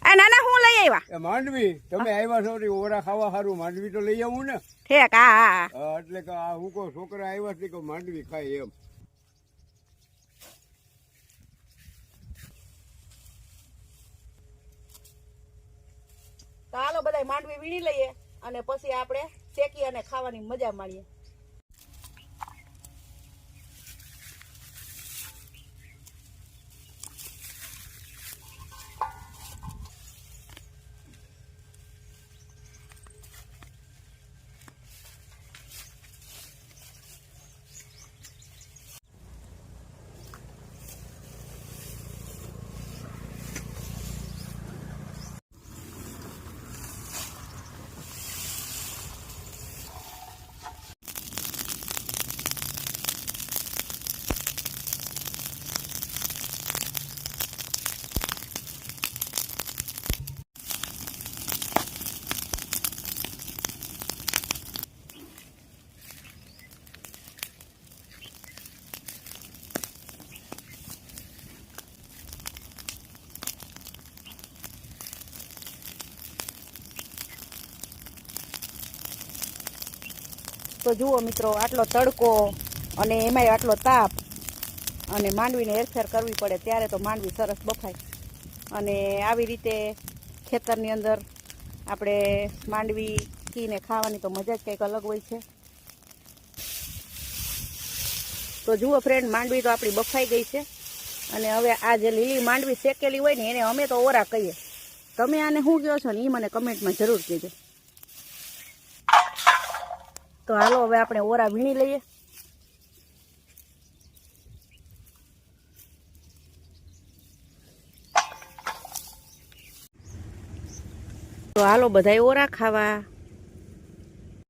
આ નાના હું લઈ આવ્યા એ માંડવી તમે આવ્યા છો એટલે ઓરા ખાવા સારું માંડવી તો લઈ આવું ને. ઠેક હા હા હા, એટલે કે આ હું કહું છોકરા આવ્યા છે કે માંડવી ખાય એમ. તો હાલો બધા માંડવી વીણી લઈએ અને પછી આપણે શેકી અને ખાવાની મજા માણીએ. તો જુઓ મિત્રો, આટલો તડકો અને એમાંય આટલો તાપ અને માંડવીને હેરફેર કરવી પડે ત્યારે તો માંડવી સરસ બફાય. અને આવી રીતે ખેતરની અંદર આપણે માંડવી કીને ખાવાની તો મજા જ કંઈક અલગ હોય છે. તો જુઓ ફ્રેન્ડ, માંડવી તો આપણી બફાઈ ગઈ છે અને હવે આ જે લીલી માંડવી શેકેલી હોય ને એને અમે તો ઓરા કહીએ. તમે આને શું કહો છો ને એ મને કમેન્ટમાં જરૂર કહેજો. તો હાલો હવે આપણે ઓરા વીણી લઈએ. તો હાલો બધાય ઓરા ખાવા.